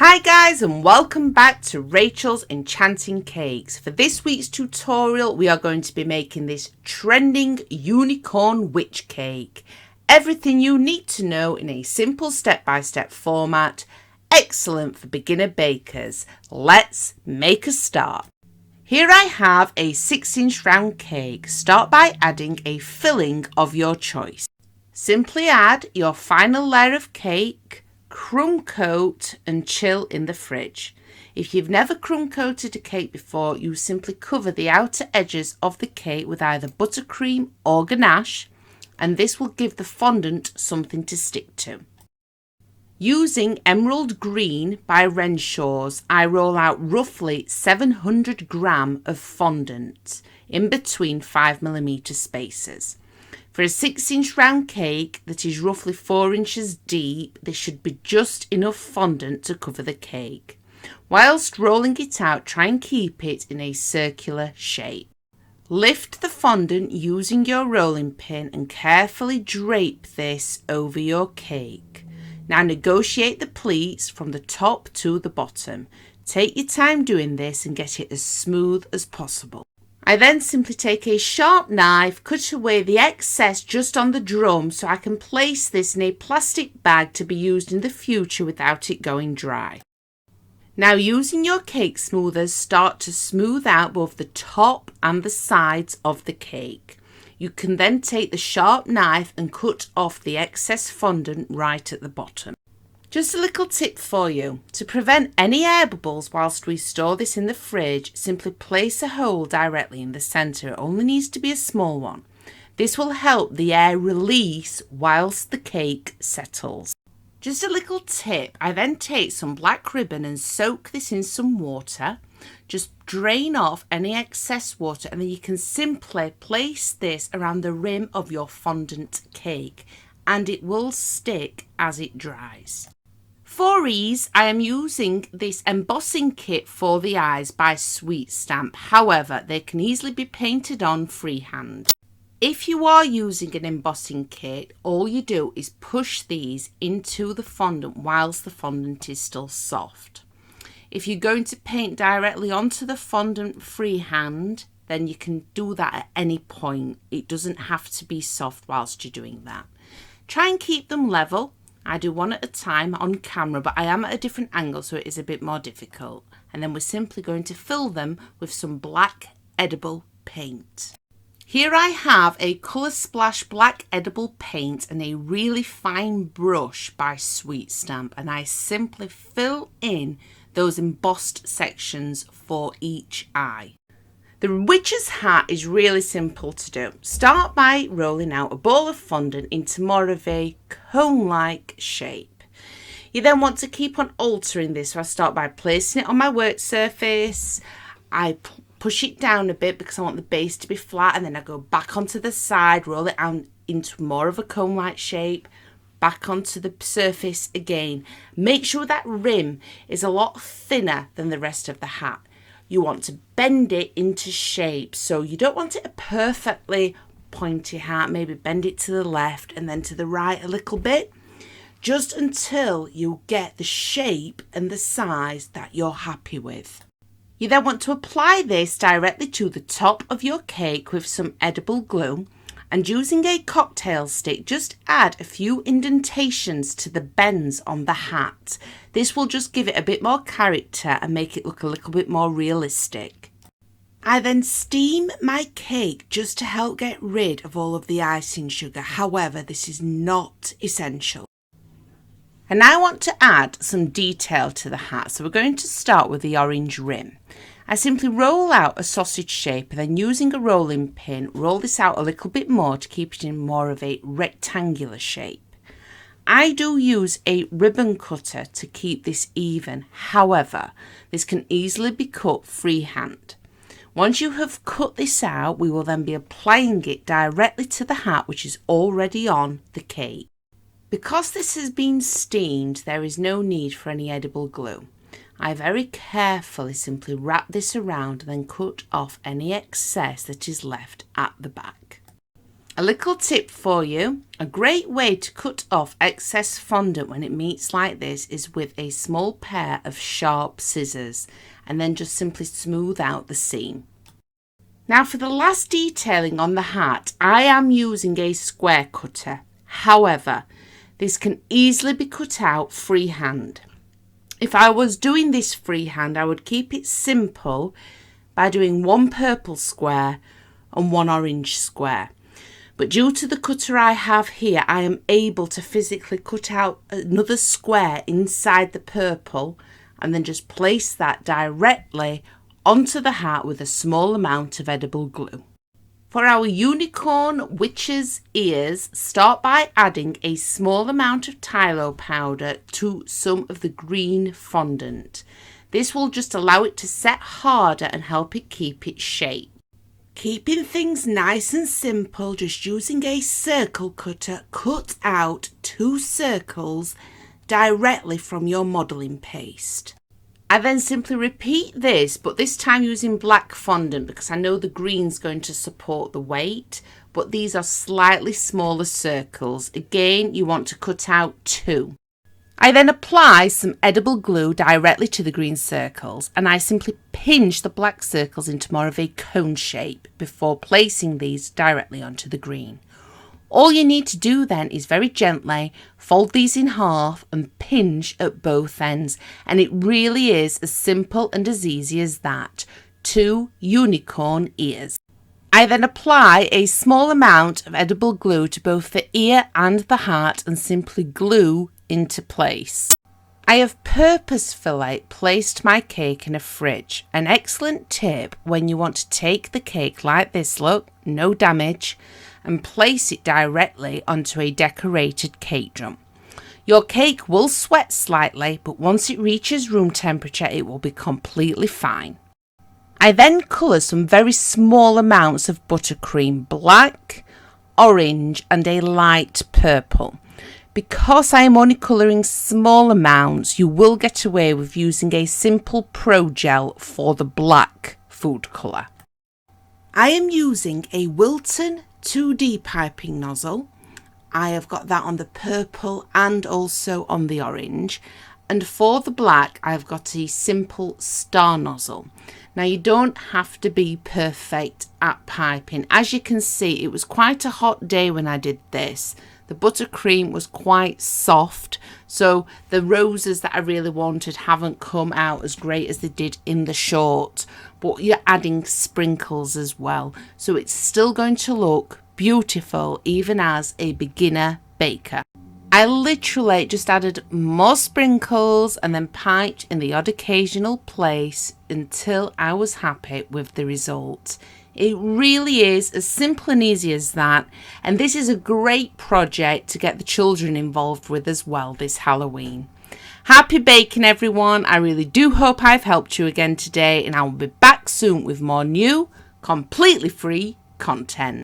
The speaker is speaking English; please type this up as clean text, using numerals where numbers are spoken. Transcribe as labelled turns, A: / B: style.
A: Hi guys, and welcome back to Rachel's Enchanting Cakes. For this week's tutorial we are going to be making this trending unicorn witch cake. Everything you need to know in a simple step-by-step format. Excellent for beginner bakers. Let's make a start. Here I have a 6-inch round cake. Start by adding a filling of your choice. Simply add your final layer of cake, crumb coat and chill in the fridge. If you've never crumb coated a cake before, you simply cover the outer edges of the cake with either buttercream or ganache, and this will give the fondant something to stick to. Using Emerald Green by Renshaw's, I roll out roughly 700 grams of fondant in between 5mm spaces. For a 6-inch round cake that is roughly 4 inches deep, there should be just enough fondant to cover the cake. Whilst rolling it out, try and keep it in a circular shape. Lift the fondant using your rolling pin and carefully drape this over your cake. Now negotiate the pleats from the top to the bottom. Take your time doing this and get it as smooth as possible. I then simply take a sharp knife, cut away the excess just on the drum so I can place this in a plastic bag to be used in the future without it going dry. Now using your cake smoothers, start to smooth out both the top and the sides of the cake. You can then take the sharp knife and cut off the excess fondant right at the bottom. Just a little tip for you. To prevent any air bubbles whilst we store this in the fridge, simply place a hole directly in the centre. It only needs to be a small one. This will help the air release whilst the cake settles. Just a little tip, I then take some black ribbon and soak this in some water. Just drain off any excess water and then you can simply place this around the rim of your fondant cake and it will stick as it dries. For ease, I am using this embossing kit for the eyes by Sweet Stamp. However, they can easily be painted on freehand. If you are using an embossing kit, all you do is push these into the fondant whilst the fondant is still soft. If you're going to paint directly onto the fondant freehand, then you can do that at any point. It doesn't have to be soft whilst you're doing that. Try and keep them level. I do one at a time on camera, but I am at a different angle, so it is a bit more difficult. And then we're simply going to fill them with some black edible paint. Here I have a Colour Splash black edible paint and a really fine brush by Sweet Stamp, and I simply fill in those embossed sections for each eye. The witch's hat is really simple to do. Start by rolling out a ball of fondant into more of a cone-like shape. You then want to keep on altering this, so I start by placing it on my work surface. I push it down a bit because I want the base to be flat, and then I go back onto the side, roll it out into more of a cone-like shape, back onto the surface again. Make sure that rim is a lot thinner than the rest of the hat. You want to bend it into shape, so you don't want it a perfectly pointy hat. Maybe bend it to the left and then to the right a little bit, just until you get the shape and the size that you're happy with. You then want to apply this directly to the top of your cake with some edible glue, and using a cocktail stick, just add a few indentations to the bends on the hat. This will just give it a bit more character and make it look a little bit more realistic. I then steam my cake just to help get rid of all of the icing sugar. However, this is not essential. And I want to add some detail to the hat, so we're going to start with the orange rim. I simply roll out a sausage shape and then using a rolling pin, roll this out a little bit more to keep it in more of a rectangular shape. I do use a ribbon cutter to keep this even. However, this can easily be cut freehand. Once you have cut this out, we will then be applying it directly to the hat, which is already on the cake. Because this has been steamed, there is no need for any edible glue. I very carefully simply wrap this around and then cut off any excess that is left at the back. A little tip for you, a great way to cut off excess fondant when it meets like this is with a small pair of sharp scissors and then just simply smooth out the seam. Now for the last detailing on the hat, I am using a square cutter. However, this can easily be cut out freehand. If I was doing this freehand, I would keep it simple by doing one purple square and one orange square. But due to the cutter I have here, I am able to physically cut out another square inside the purple and then just place that directly onto the hat with a small amount of edible glue. For our unicorn witch's ears, start by adding a small amount of Tylo powder to some of the green fondant. This will just allow it to set harder and help it keep its shape. Keeping things nice and simple, just using a circle cutter, cut out 2 circles directly from your modelling paste. I then simply repeat this, but this time using black fondant because I know the green's going to support the weight, but these are slightly smaller circles. Again, you want to cut out 2. I then apply some edible glue directly to the green circles and I simply pinch the black circles into more of a cone shape before placing these directly onto the green. All you need to do then is very gently fold these in half and pinch at both ends, and it really is as simple and as easy as that. 2 unicorn ears. I then apply a small amount of edible glue to both the ear and the hat and simply glue into place. I have purposefully placed my cake in a fridge. An excellent tip when you want to take the cake like this, look, no damage, and place it directly onto a decorated cake drum. Your cake will sweat slightly, but once it reaches room temperature, it will be completely fine. I then colour some very small amounts of buttercream, black, orange and a light purple. Because I am only colouring small amounts, you will get away with using a simple Pro Gel for the black food colour. I am using a Wilton 2D piping nozzle. I have got that on the purple and also on the orange. And for the black, I've got a simple star nozzle. Now, you don't have to be perfect at piping. As you can see, it was quite a hot day when I did this. The buttercream was quite soft, so the roses that I really wanted haven't come out as great as they did in the short. But you're adding sprinkles as well, so it's still going to look beautiful even as a beginner baker. I literally just added more sprinkles and then piped in the odd occasional place until I was happy with the result. It really is as simple and easy as that, and this is a great project to get the children involved with as well this Halloween. Happy baking, everyone. I really do hope I've helped you again today, and I will be back soon with more new, completely free content.